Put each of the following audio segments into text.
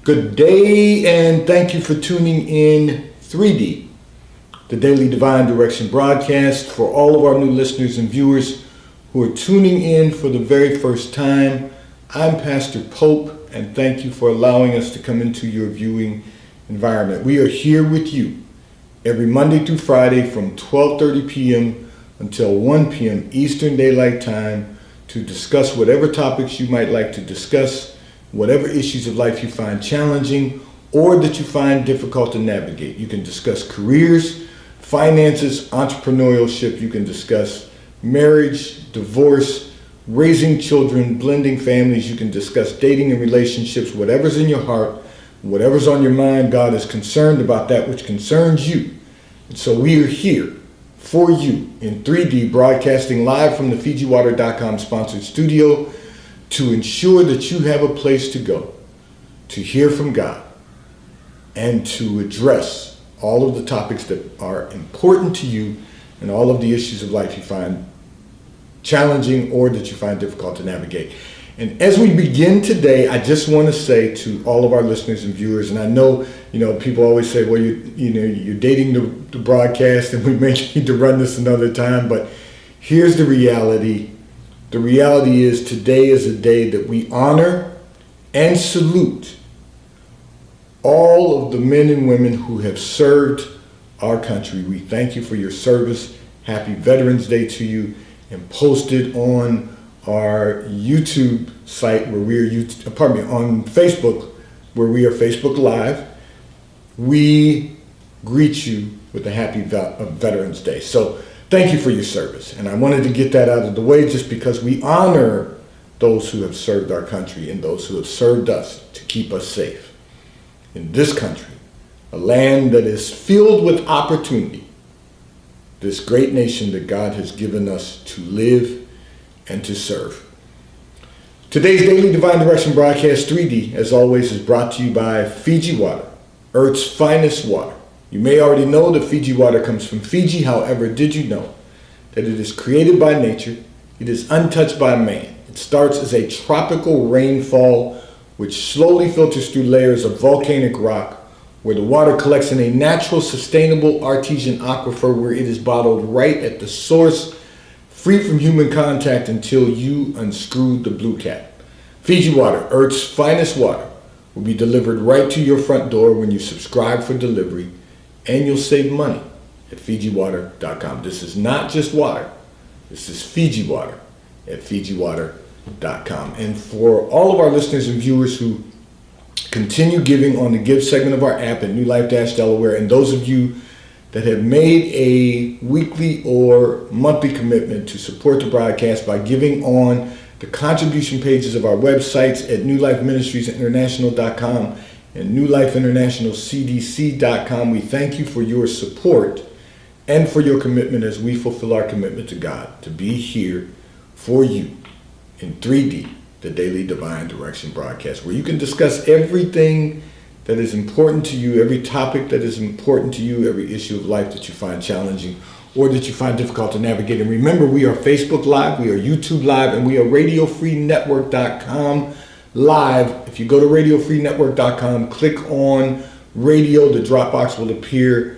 Good day, and thank you for tuning in 3D, the Daily Divine Direction broadcast. For all of our new listeners and viewers who are tuning in for the very first time, I'm Pastor Pope, and thank you for allowing us to come into your viewing environment. We are here with you every Monday through Friday from 12:30 p.m. until 1 p.m. Eastern Daylight Time to discuss whatever topics you might like to discuss, whatever issues of life you find challenging or that you find difficult to navigate. You can discuss careers, finances, entrepreneurship. You can discuss marriage, divorce, raising children, blending families. You can discuss dating and relationships. Whatever's in your heart, whatever's on your mind, God is concerned about that which concerns you. And so we are here for you in 3D, broadcasting live from the FijiWater.com sponsored studio, to ensure that you have a place to go, to hear from God, and to address all of the topics that are important to you and all of the issues of life you find challenging or that you find difficult to navigate. And as we begin today, I just want to say to all of our listeners and viewers, and I know, people always say, well, you're dating the broadcast and we may need to run this another time, but here's the reality. The reality is today is a day that we honor and salute all of the men and women who have served our country. We thank you for your service. Happy Veterans Day to you. And posted on our YouTube site on Facebook, where we are Facebook Live, we greet you with a happy Veterans Day. So thank you for your service. And I wanted to get that out of the way just because we honor those who have served our country and those who have served us to keep us safe in this country, a land that is filled with opportunity, this great nation that God has given us to live and to serve. Today's Daily Divine Direction broadcast 3D, as always, is brought to you by Fiji Water, Earth's finest water. You may already know that Fiji water comes from Fiji. However, did you know that it is created by nature? It is untouched by man. It starts as a tropical rainfall which slowly filters through layers of volcanic rock, where the water collects in a natural, sustainable artesian aquifer where it is bottled right at the source, free from human contact until you unscrew the blue cap. Fiji Water, Earth's finest water, will be delivered right to your front door when you subscribe for delivery, and you'll save money at FijiWater.com. This is not just water. This is Fiji Water at FijiWater.com. And for all of our listeners and viewers who continue giving on the Give segment of our app at New Life Delaware, and those of you that have made a weekly or monthly commitment to support the broadcast by giving on the contribution pages of our websites at newlifeministriesinternational.com and newlifeinternationalcdc.com, we thank you for your support and for your commitment as we fulfill our commitment to God to be here for you in 3D, the Daily Divine Direction broadcast, where you can discuss everything that is important to you, every topic that is important to you, every issue of life that you find challenging or that you find difficult to navigate. And remember, we are Facebook Live, we are YouTube Live, and we are RadioFreeNetwork.com Live. If you go to RadioFreeNetwork.com, click on radio, the drop box will appear.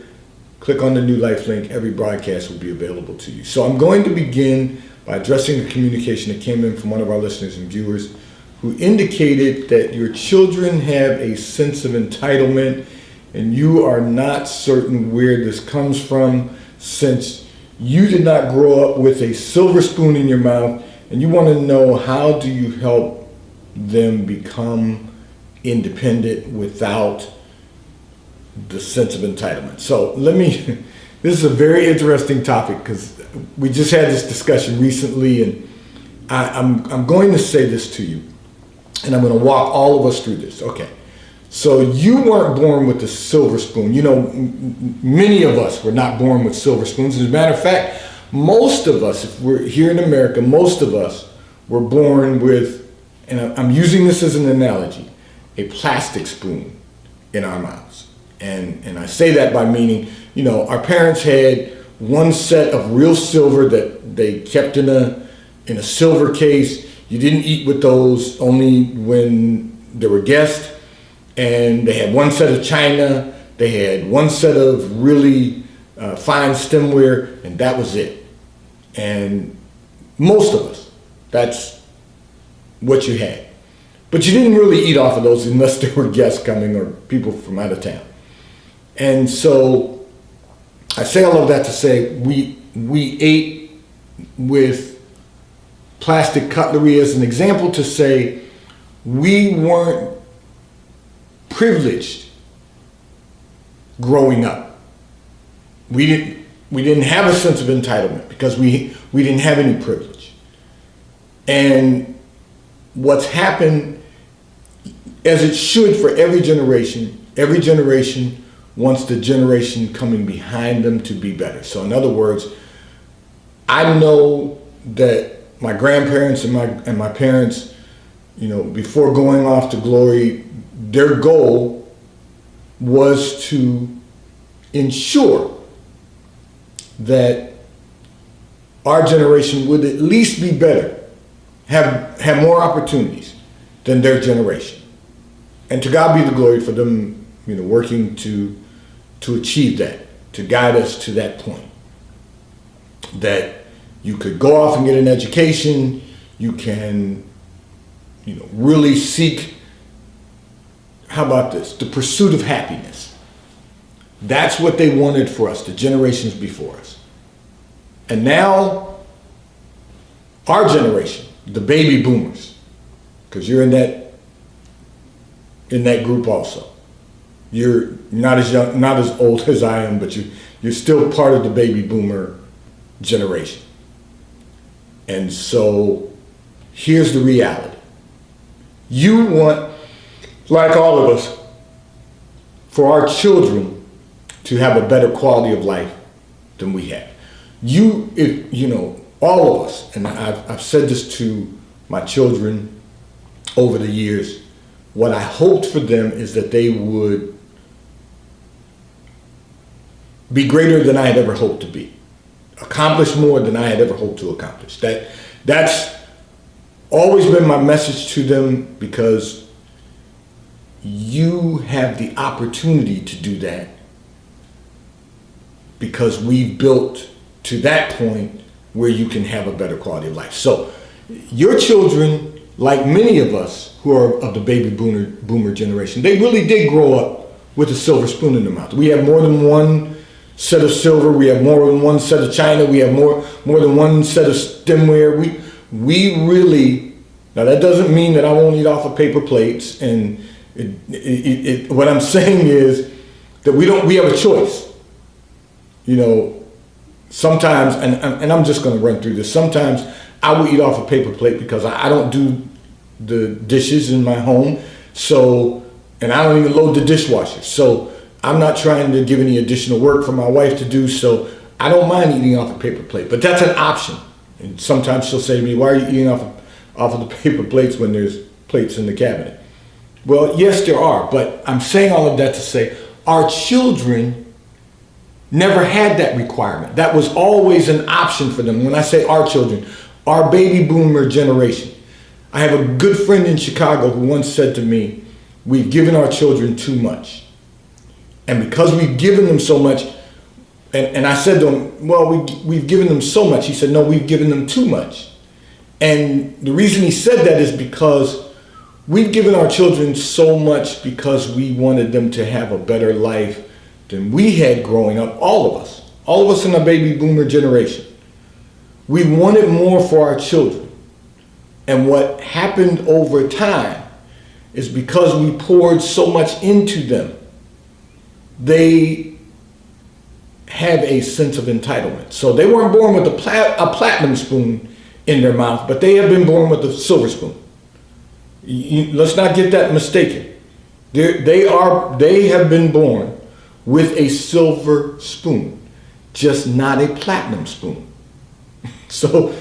Click on the New Life link, every broadcast will be available to you. So I'm going to begin by addressing a communication that came in from one of our listeners and viewers who indicated that your children have a sense of entitlement and you are not certain where this comes from, since you did not grow up with a silver spoon in your mouth, and you want to know, how do you help them become independent without the sense of entitlement? So this is a very interesting topic because we just had this discussion recently, and I'm going to say this to you, and I'm going to walk all of us through this. Okay, so you weren't born with a silver spoon. Many of us were not born with silver spoons. As a matter of fact, most of us, if we're here in America, most of us were born with, and I'm using this as an analogy, a plastic spoon in our mouths. And I say that by meaning, our parents had one set of real silver that they kept in a silver case. You didn't eat with those only when there were guests. And they had one set of china, they had one set of really fine stemware, and that was it. And most of us, that's what you had. But you didn't really eat off of those unless there were guests coming or people from out of town. And so I say all of that to say we ate with plastic cutlery as an example to say we weren't privileged growing up. We didn't have a sense of entitlement because we didn't have any privilege. And what's happened, as it should for every generation wants the generation coming behind them to be better. So in other words, I know that my grandparents and my parents, before going off to glory, their goal was to ensure that our generation would at least be better, have more opportunities than their generation. And to God be the glory for them, working to achieve that, to guide us to that point. That you could go off and get an education, you can, really seek, how about this, the pursuit of happiness. That's what they wanted for us, the generations before us. And now, our generation, the baby boomers, because you're in that group also. You're not as young, not as old as I am, but you're still part of the baby boomer generation. And so here's the reality. You want, like all of us, for our children to have a better quality of life than we have. All of us, and I've said this to my children over the years, what I hoped for them is that they would be greater than I had ever hoped to be, accomplish more than I had ever hoped to accomplish. That's always been my message to them, because you have the opportunity to do that because we've built to that point where you can have a better quality of life. So your children, like many of us who are of the baby boomer generation, they really did grow up with a silver spoon in their mouth. We have more than one set of silver, we have more than one set of china, we have more than one set of stemware. We really, now that doesn't mean that I won't eat off of paper plates, and what I'm saying is that we have a choice. Sometimes, and I'm just going to run through this, sometimes I will eat off a paper plate because I don't do the dishes in my home, and I don't even load the dishwasher. So I'm not trying to give any additional work for my wife to do, so I don't mind eating off a paper plate, but that's an option. And sometimes she'll say to me, why are you eating off of the paper plates when there's plates in the cabinet? Well, yes, there are, but I'm saying all of that to say our children never had that requirement. That was always an option for them. When I say our children, our baby boomer generation. I have a good friend in Chicago who once said to me, we've given our children too much. And because we've given them so much, and I said to him, well, we've given them so much. He said, no, we've given them too much. And the reason he said that is because we've given our children so much because we wanted them to have a better life than we had growing up, all of us in the baby boomer generation. We wanted more for our children. And what happened over time is because we poured so much into them, they have a sense of entitlement. So they weren't born with a platinum spoon in their mouth, but they have been born with a silver spoon. Let's not get that mistaken. They have been born with a silver spoon, just not a platinum spoon. So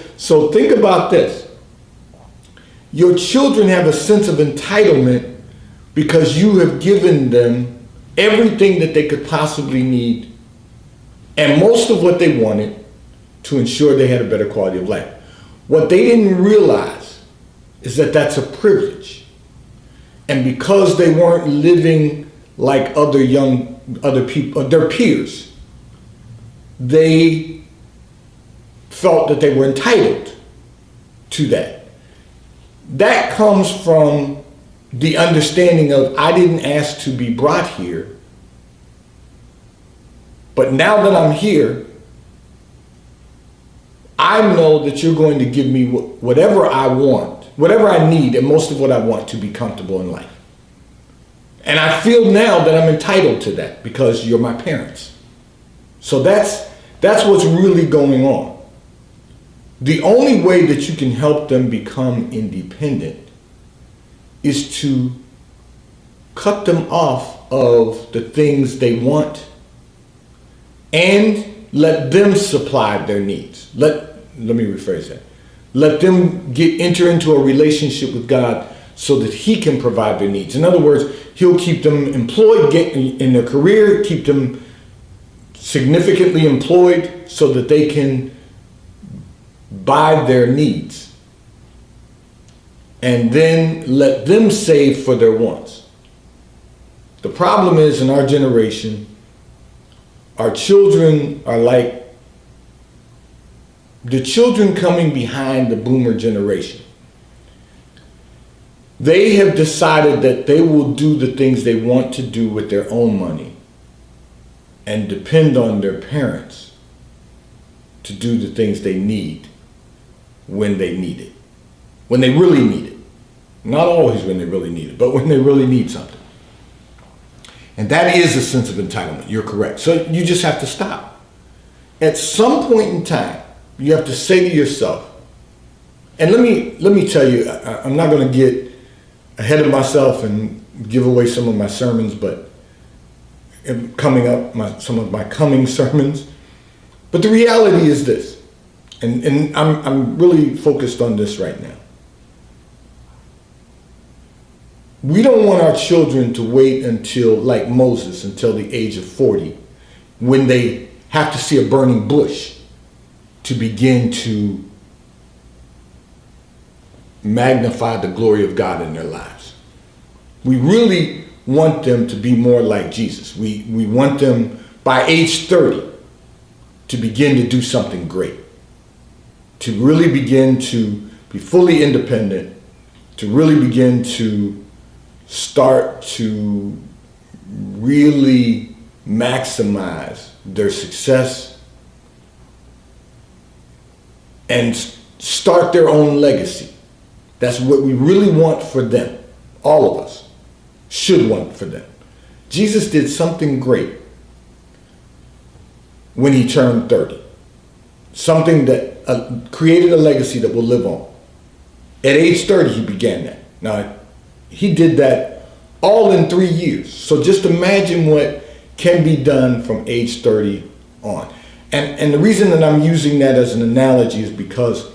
think about this. Your children have a sense of entitlement because you have given them everything that they could possibly need and most of what they wanted to ensure they had a better quality of life. What they didn't realize is that that's a privilege. And because they weren't living like other people, their peers, they felt that they were entitled to that. That comes from the understanding of, I didn't ask to be brought here, but now that I'm here, I know that you're going to give me whatever I want, whatever I need, and most of what I want to be comfortable in life. And I feel now that I'm entitled to that because you're my parents. So that's what's really going on. The only way that you can help them become independent is to cut them off of the things they want and let them supply their needs. Let me rephrase that. Let them enter into a relationship with God so that He can provide their needs. In other words, He'll keep them employed, get in their career, keep them significantly employed so that they can buy their needs. And then let them save for their wants. The problem is, in our generation, our children are like the children coming behind the boomer generation. They have decided that they will do the things they want to do with their own money and depend on their parents to do the things they need when they need it. When they really need it. Not always when they really need it, but when they really need something. And that is a sense of entitlement. You're correct. So you just have to stop. At some point in time, you have to say to yourself, and let me tell you, I'm not going to get ahead of myself and give away some of my sermons, but coming up, some of my coming sermons. But the reality is this, and I'm really focused on this right now. We don't want our children to wait until, like Moses, until the age of 40, when they have to see a burning bush to begin to magnify the glory of God in their lives. We really want them to be more like Jesus. We want them by age 30 to begin to do something great, to really begin to be fully independent, to really begin to start to really maximize their success and start their own legacy. That's what we really want for them. All of us should want for them. Jesus did something great when He turned 30. Something that created a legacy that will live on. At age 30, He began that. Now, He did that all in 3 years. So just imagine what can be done from age 30 on. And the reason that I'm using that as an analogy is because,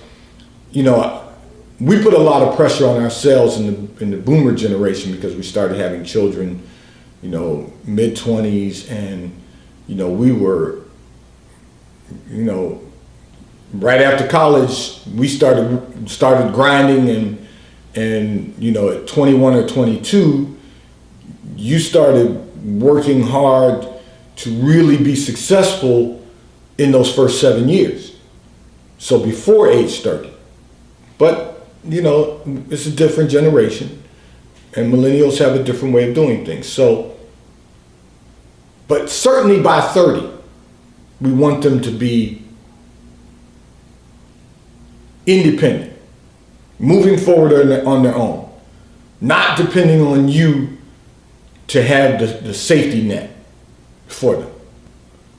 we put a lot of pressure on ourselves in the boomer generation because we started having children, mid-20s, and, we were, right after college, we started grinding and at 21 or 22, you started working hard to really be successful in those first 7 years. So before age 30. But, it's a different generation, and millennials have a different way of doing things. So, but certainly by 30, we want them to be independent, moving forward on their own, not depending on you to have the safety net for them,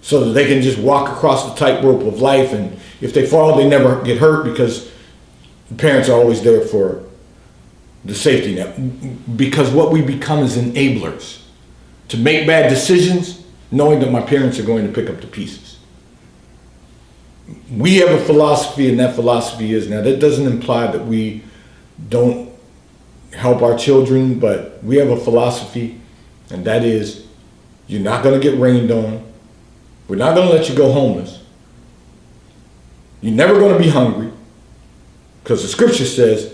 so that they can just walk across the tightrope of life, and if they fall, they never get hurt because the parents are always there for the safety net. Because what we become is enablers to make bad decisions, knowing that my parents are going to pick up the pieces. We have a philosophy, and that philosophy is, now that doesn't imply that we don't help our children, but we have a philosophy, and that is, you're not going to get rained on. We're not going to let you go homeless. You're never going to be hungry, because the scripture says,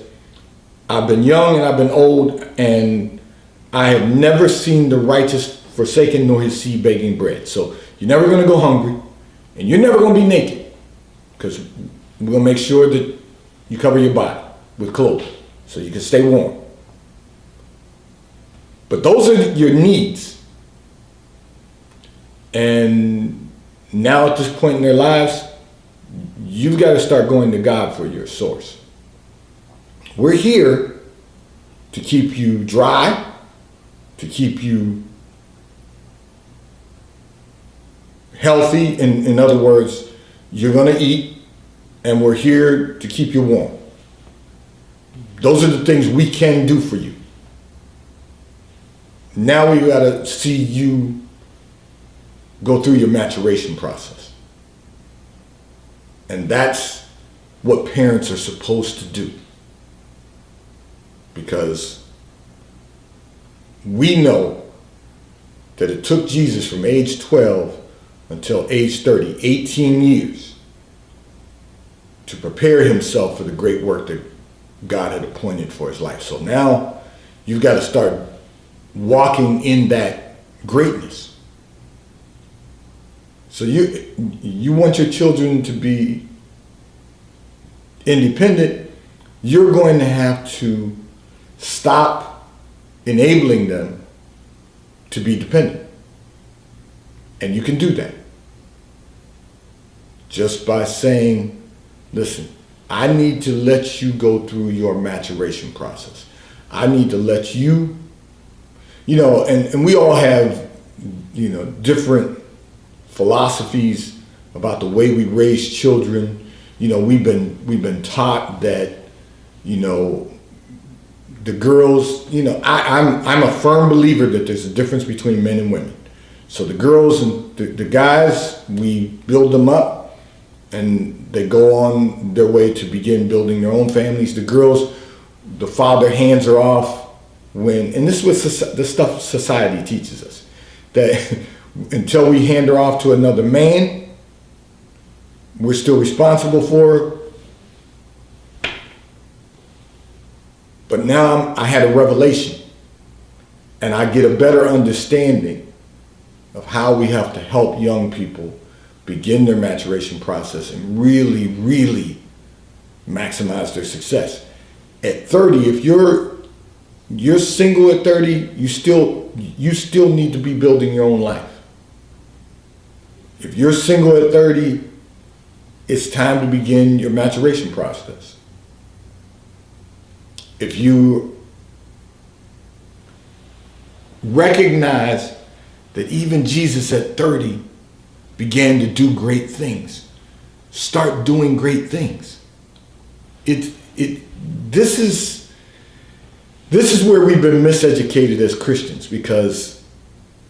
I've been young and I've been old, and I have never seen the righteous forsaken nor his seed begging bread. So you're never going to go hungry, and you're never going to be naked, because we're going to make sure that you cover your body with clothes so you can stay warm. But those are your needs. And now at this point in their lives, you've got to start going to God for your source. We're here to keep you dry, to keep you healthy. In other words, you're going to eat, and we're here to keep you warm. Those are the things we can do for you. Now we got to see you go through your maturation process. And that's what parents are supposed to do. Because we know that it took Jesus from age 12 until age 30, 18 years, to prepare himself for the great work that God had appointed for his life. So now you've got to start walking in that greatness. So you want your children to be independent. You're going to have to stop enabling them to be dependent. And you can do that just by saying, listen, I need to let you go through your maturation process. I need to let you, and we all have, different philosophies about the way we raise children. We've been taught that, the girls, I'm a firm believer that there's a difference between men and women. So the girls and the guys, we build them up and they go on their way to begin building their own families. The girls, the father hands her off and this is what the stuff society teaches us, that until we hand her off to another man, we're still responsible for her. But now I had a revelation, and I get a better understanding of how we have to help young people begin their maturation process and really, really maximize their success. At 30, if you're single at 30, you still need to be building your own life. If you're single at 30, it's time to begin your maturation process. If you recognize that even Jesus at 30 began to do great things, start doing great things. This is where we've been miseducated as Christians, because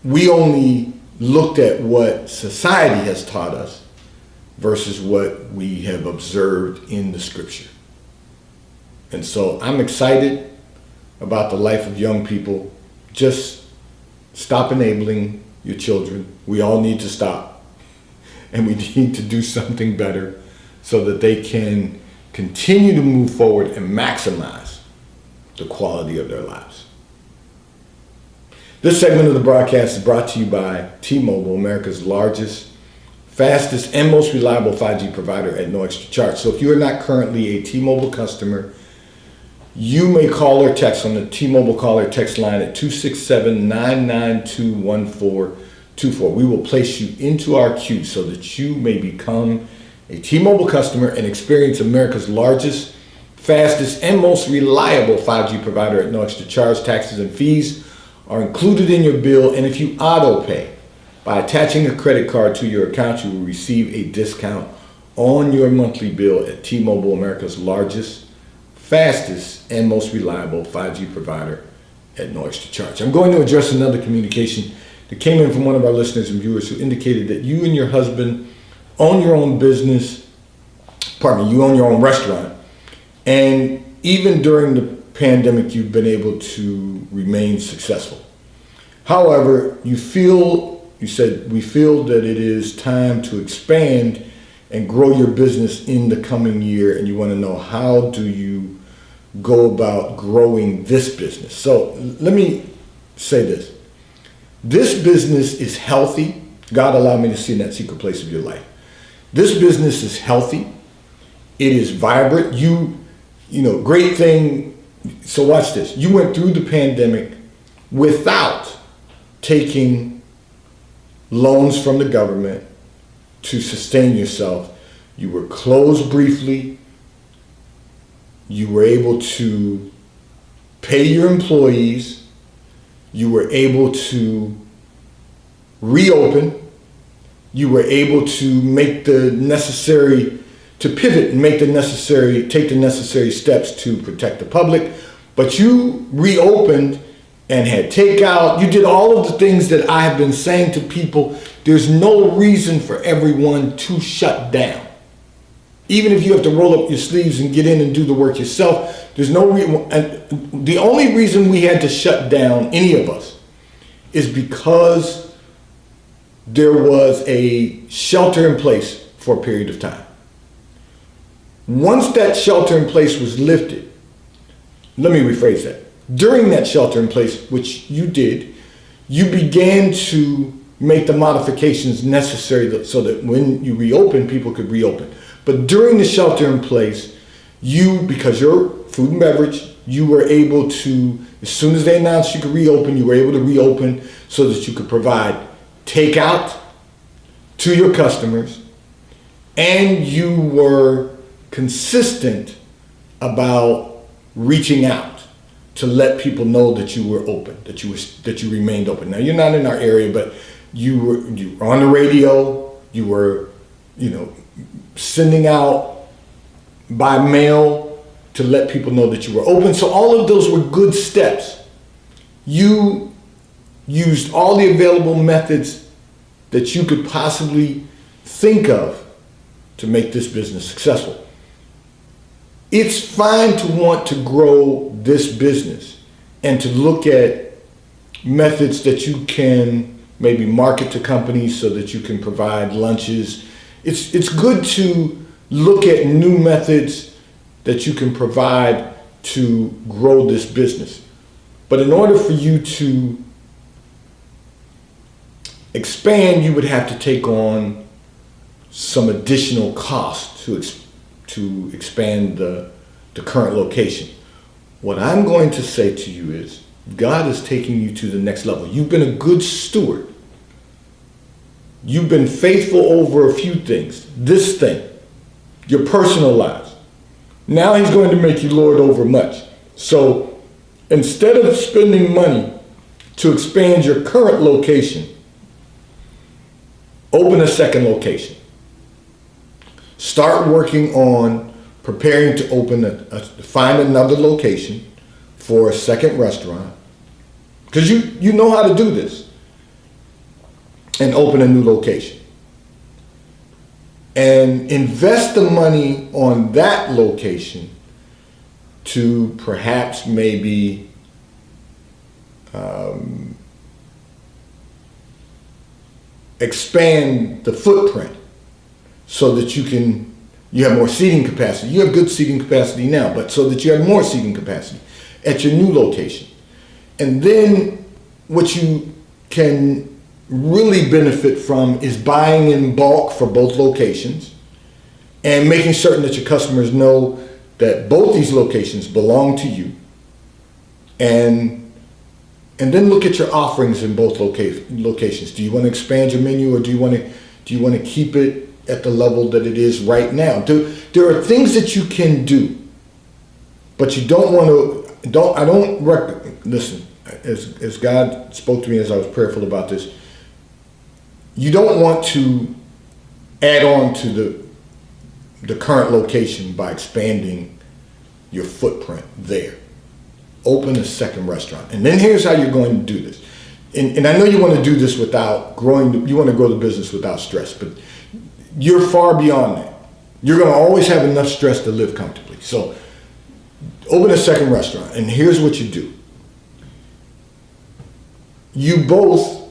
we only looked at what society has taught us versus what we have observed in the scripture. And so I'm excited about the life of young people. Just stop enabling your children. We all need to stop. And we need to do something better so that they can continue to move forward and maximize the quality of their lives. This segment of the broadcast is brought to you by T-Mobile, America's largest, fastest, and most reliable 5G provider at no extra charge. So if you are not currently a T-Mobile customer, you may call or text on the T-Mobile call or text line at 267-992-1424. We will place you into our queue so that you may become a T-Mobile customer and experience America's largest, fastest, and most reliable 5G provider at no extra charge. Taxes and fees are included in your bill, and if you auto pay by attaching a credit card to your account, you will receive a discount on your monthly bill at T-Mobile, America's largest, fastest, and most reliable 5G provider at no extra charge. I'm going to address another communication that came in from one of our listeners and viewers who indicated that you and your husband own your own business, you own your own restaurant, and even during the pandemic, you've been able to remain successful. However, you said, we feel that it is time to expand and grow your business in the coming year, and you want to know, how do you go about growing this business? So let me say this. This business is healthy. God allowed me to see in that secret place of your life. This business is healthy. It is vibrant. You know, great thing. So watch this. You went through the pandemic without taking loans from the government to sustain yourself. You were closed briefly. You were able to pay your employees. You were able to reopen. You were able to make the necessary, to pivot and take the necessary steps to protect the public. But you reopened and had takeout. You did all of the things that I have been saying to people. There's no reason for everyone to shut down. Even if you have to roll up your sleeves and get in and do the work yourself, there's no reason. And the only reason we had to shut down, any of us, is because there was a shelter in place for a period of time. Once that shelter in place was lifted, let me rephrase that. During that shelter in place, which you did, you began to make the modifications necessary so that when you reopen, people could reopen. But during the shelter in place, because you're food and beverage, you were able to, as soon as they announced you could reopen, you were able to reopen so that you could provide takeout to your customers, and you were consistent about reaching out to let people know that you were open, that you remained open. Now, you're not in our area, but you were on the radio. You were, sending out by mail to let people know that you were open. So all of those were good steps. You used all the available methods that you could possibly think of to make this business successful. It's fine to want to grow this business and to look at methods that you can maybe market to companies so that you can provide lunches. It's good to look at new methods that you can provide to grow this business. But in order for you to expand, you would have to take on some additional cost to expand the current location. What I'm going to say to you is, God is taking you to the next level. You've been a good steward. You've been faithful over a few things. This thing, your personal lives. Now he's going to make you Lord over much. So instead of spending money to expand your current location, open a second location. Start working on preparing to find another location for a second restaurant. Because you know how to do this. And open a new location. And invest the money on that location to perhaps maybe expand the footprint so that you have more seating capacity. You have good seating capacity now, but so that you have more seating capacity at your new location. And then what you can really benefit from is buying in bulk for both locations and making certain that your customers know that both these locations belong to you. And then look at your offerings in both locations. Do you want to expand your menu, or do you want to keep it at the level that it is right now? There are things that you can do, but you don't want to. Listen, as God spoke to me as I was prayerful about this, you don't want to add on to the current location by expanding your footprint there. Open a second restaurant. And then here's how you're going to do this. And I know you want to do this without you want to grow the business without stress, but you're far beyond that. You're going to always have enough stress to live comfortably. So open a second restaurant, and here's what you do. You both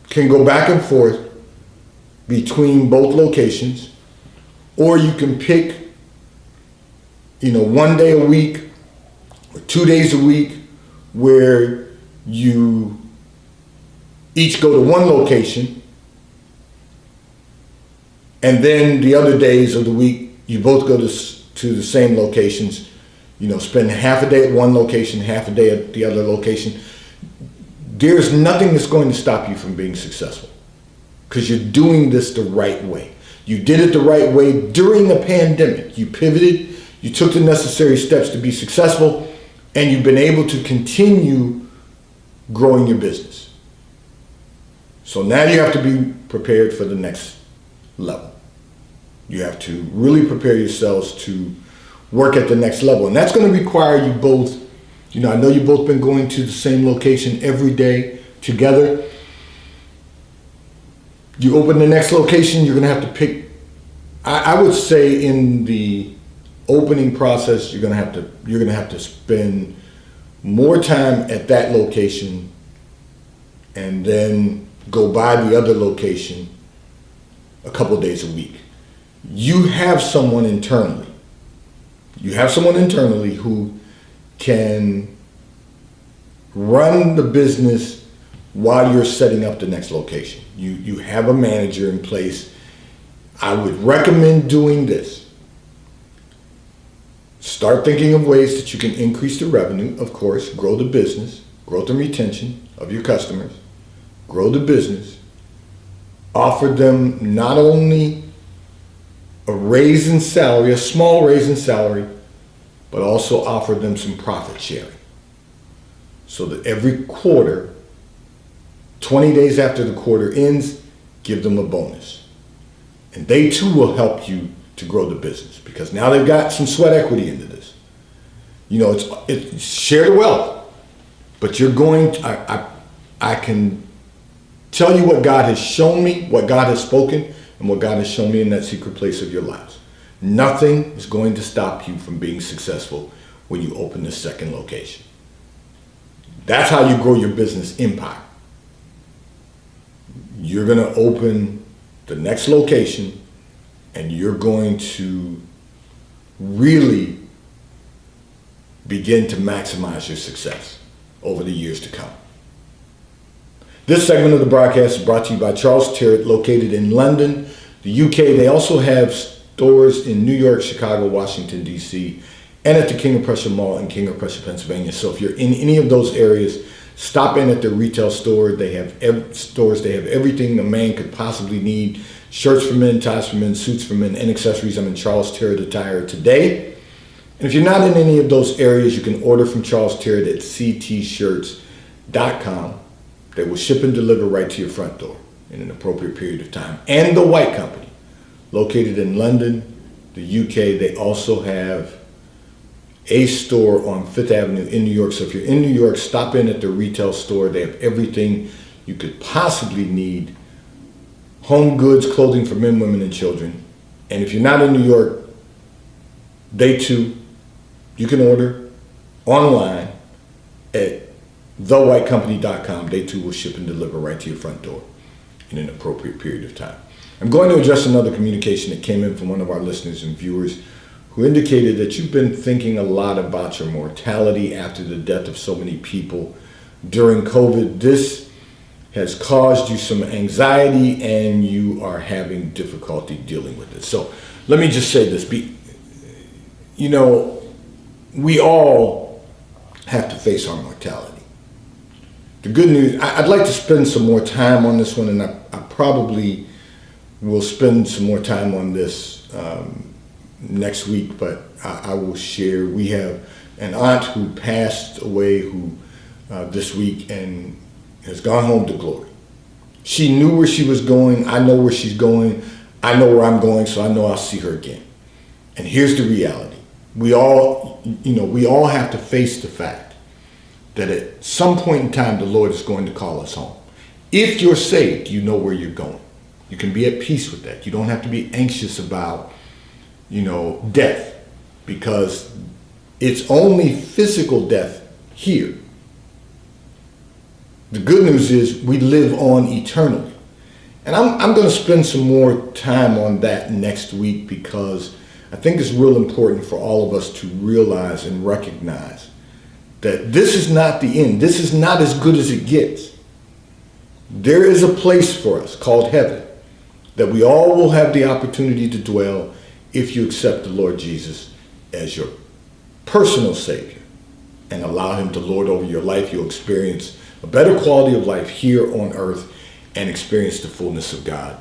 can go back and forth between both locations, or you can pick, 1 day a week or 2 days a week where you each go to one location, and then the other days of the week, you both go to the same locations, spend half a day at one location, half a day at the other location. There's nothing that's going to stop you from being successful because you're doing this the right way. You did it the right way during the pandemic. You pivoted, you took the necessary steps to be successful, and you've been able to continue growing your business. So now you have to be prepared for the next level. You have to really prepare yourselves to work at the next level. And that's going to require you both, I know you've both been going to the same location every day together. You open the next location, you're going to have to pick, I would say in the opening process, you're going to have to spend more time at that location and then go by the other location a couple of days a week. You have someone internally who can run the business while you're setting up the next location. You have a manager in place. I would recommend doing this. Start thinking of ways that you can increase the revenue, of course, grow the business, growth and retention of your customers, grow the business, offer them not only a raise in salary, a small raise in salary, but also offer them some profit sharing. So that every quarter, 20 days after the quarter ends, give them a bonus. And they too will help you to grow the business because now they've got some sweat equity into this. It's share the wealth, but you're going to, I can tell you what God has shown me, what God has spoken, and what God has shown me in that secret place of your lives. Nothing is going to stop you from being successful when you open the second location. That's how you grow your business empire. You're going to open the next location and you're going to really begin to maximize your success over the years to come. This segment of the broadcast is brought to you by Charles Tyrwhitt, located in London, the UK. They also have stores in New York, Chicago, Washington, D.C., and at the King of Prussia Mall in King of Prussia, Pennsylvania. So if you're in any of those areas, stop in at their retail store. They have They have everything a man could possibly need. Shirts for men, ties for men, suits for men, and accessories. I'm in Charles Tyrwhitt Attire today. And if you're not in any of those areas, you can order from Charles Tyrwhitt at ctshirts.com. They will ship and deliver right to your front door in an appropriate period of time. And The White Company, located in London, the UK. They also have a store on Fifth Avenue in New York. So if you're in New York, stop in at the retail store. They have everything you could possibly need. Home goods, clothing for men, women, and children. And if you're not in New York, they too, you can order online at thewhitecompany.com. They too will ship and deliver right to your front door in an appropriate period of time. I'm going to address another communication that came in from one of our listeners and viewers who indicated that you've been thinking a lot about your mortality after the death of so many people during COVID. This has caused you some anxiety and you are having difficulty dealing with it. So let me just say this. We all have to face our mortality. The good news, I'd like to spend some more time on this one, and I probably will spend some more time on this next week, but I will share. We have an aunt who passed away this week and has gone home to glory. She knew where she was going. I know where she's going. I know where I'm going, so I know I'll see her again. And here's the reality. We all have to face the fact that at some point in time, the Lord is going to call us home. If you're saved, you know where you're going. You can be at peace with that. You don't have to be anxious about, death, because it's only physical death here. The good news is we live on eternally. And I'm going to spend some more time on that next week because I think it's real important for all of us to realize and recognize that this is not the end. This is not as good as it gets. There is a place for us called heaven that we all will have the opportunity to dwell if you accept the Lord Jesus as your personal Savior and allow him to lord over your life. You'll experience a better quality of life here on earth and experience the fullness of God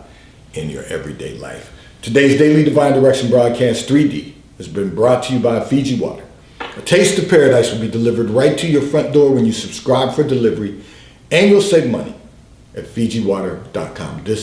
in your everyday life. Today's Daily Divine Direction broadcast 3D has been brought to you by Fiji Water. A taste of paradise will be delivered right to your front door when you subscribe for delivery, and you'll save money at FijiWater.com. This